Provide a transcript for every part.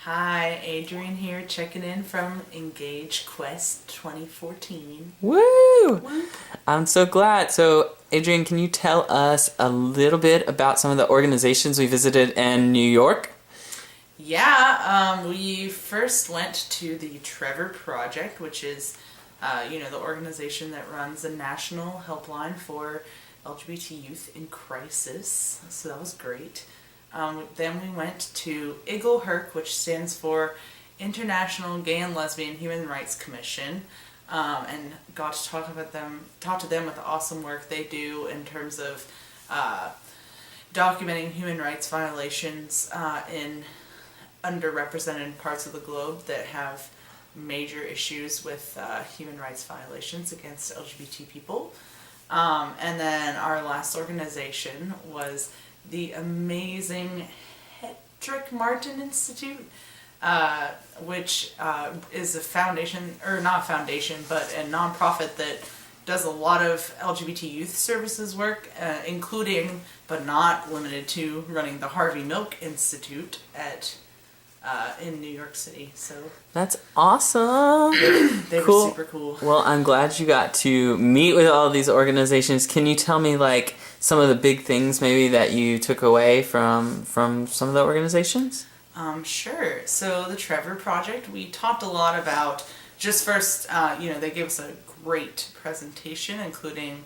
Hi, Adrian here, checking in from Engage Quest 2014. Woo! Woo. I'm so glad. So, Adrian, can you tell us a little bit about some of the organizations we visited in New York? Yeah, we first went to the Trevor Project, which is, the organization that runs a national helpline for LGBT youth in crisis. So that was great. Then we went to IGLHERC, which stands for International Gay and Lesbian Human Rights Commission, and got to talk to them with the awesome work they do in terms of documenting human rights violations in underrepresented parts of the globe that have major issues with human rights violations against LGBT people. And then our last organization was the amazing Hedrick Martin Institute, which is a foundation, or not a foundation, but a nonprofit that does a lot of LGBT youth services work, including, but not limited to, running the Harvey Milk Institute in New York City. So That's awesome. they Cool. were super cool. Well, I'm glad you got to meet with all these organizations. Can you tell me, like, some of the big things maybe that you took away from some of the organizations? Sure. So the Trevor Project, we talked a lot about, just first, they gave us a great presentation, including,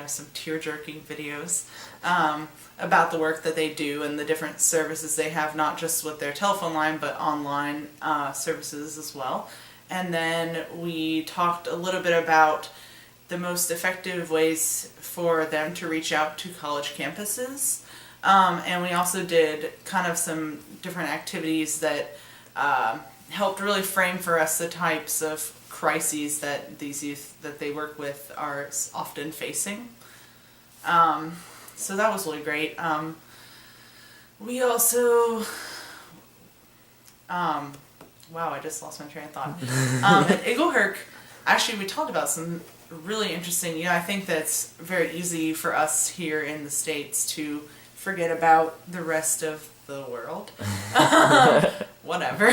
some tear-jerking videos about the work that they do and the different services they have, not just with their telephone line, but online services as well. And then we talked a little bit about the most effective ways for them to reach out to college campuses. And we also did kind of some different activities that helped really frame for us the types of crises that these youth that they work with are often facing. So that was really great. We also, wow, I just lost my train of thought. At IGLHERC, actually we talked about some really interesting, I think that's very easy for us here in the States to forget about the rest of the world. Whatever.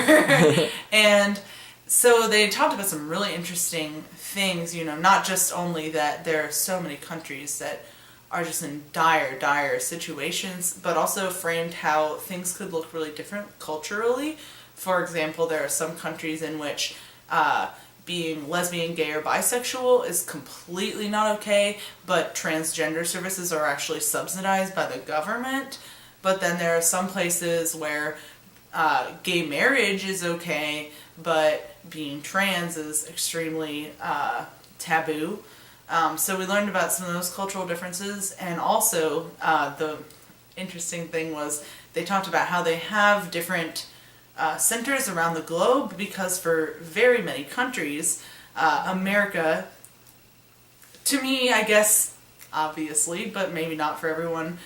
And so they talked about some really interesting things, not just only that there are so many countries that are just in dire situations, but also framed how things could look really different culturally. For example, there are some countries in which being lesbian, gay, or bisexual is completely not okay, but transgender services are actually subsidized by the government. But then there are some places where gay marriage is okay, but being trans is extremely taboo. So we learned about some of those cultural differences, and also the interesting thing was they talked about how they have different centers around the globe, because for very many countries, America, to me, I guess, obviously, but maybe not for everyone,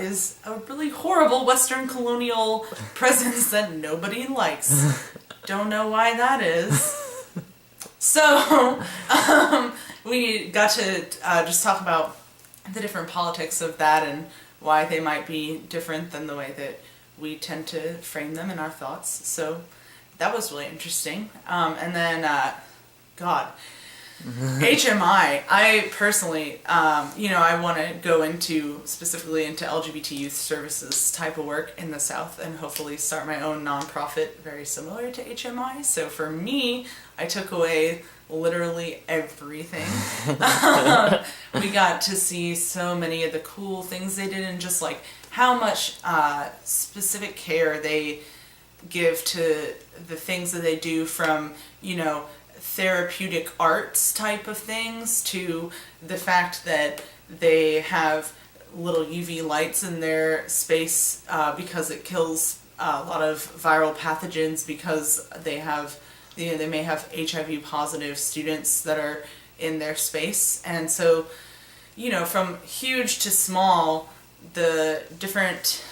is a really horrible Western colonial presence that nobody likes. Don't know why that is. So, we got to just talk about the different politics of that and why they might be different than the way that we tend to frame them in our thoughts. So that was really interesting. And then, HMI, I personally, I want to go specifically into LGBT youth services type of work in the South and hopefully start my own nonprofit very similar to HMI. So for me, I took away literally everything. We got to see so many of the cool things they did, and just like how much specific care they give to the things that they do, from, therapeutic arts type of things to the fact that they have little UV lights in their space because it kills a lot of viral pathogens, because they may have HIV positive students that are in their space. And so, from huge to small, the different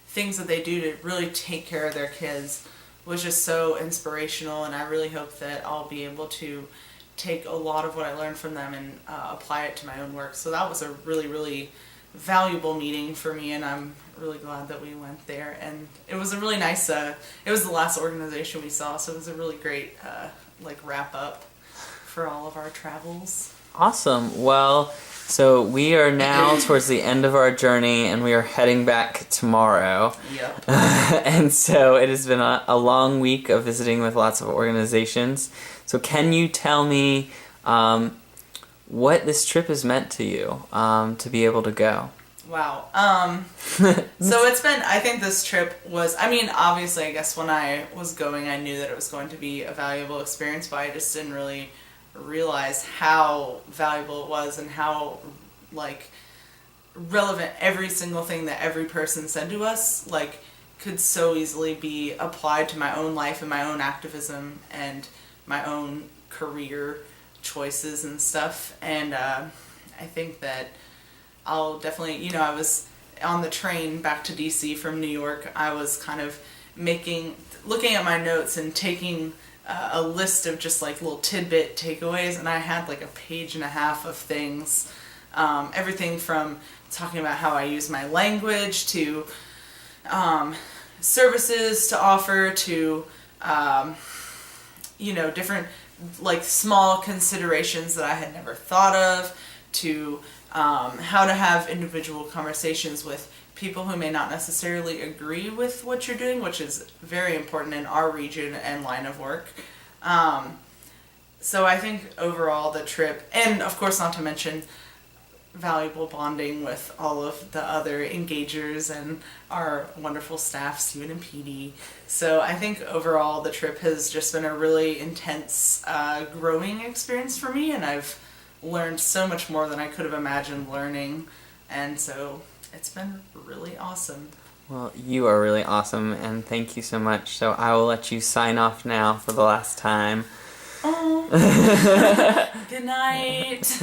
things that they do to really take care of their kids was just so inspirational, and I really hope that I'll be able to take a lot of what I learned from them and apply it to my own work. So that was a really, really valuable meeting for me, and I'm really glad that we went there. And it was a really nice, it was the last organization we saw, so it was a really great, wrap up for all of our travels. Awesome. Well, so we are now towards the end of our journey, and we are heading back tomorrow. Yep. And so it has been a long week of visiting with lots of organizations. So can you tell me what this trip has meant to you, to be able to go? Wow. So it's been, I think this trip was, obviously, I guess when I was going, I knew that it was going to be a valuable experience, but I just didn't really realize how valuable it was and how, relevant every single thing that every person said to us, could so easily be applied to my own life and my own activism and my own career choices and stuff. And I think that I'll definitely, I was on the train back to DC from New York. I was kind of looking at my notes and taking a list of just little tidbit takeaways, and I had a page and a half of things. Everything from talking about how I use my language to services to offer to, different small considerations that I had never thought of to how to have individual conversations with people who may not necessarily agree with what you're doing, which is very important in our region and line of work. So I think overall the trip, and of course not to mention valuable bonding with all of the other engagers and our wonderful staff, Stephen and Petey. So I think overall the trip has just been a really intense growing experience for me, and I've learned so much more than I could have imagined learning, and so it's been really awesome. Well, you are really awesome, and thank you so much. So I will let you sign off now for the last time. Oh. Good night.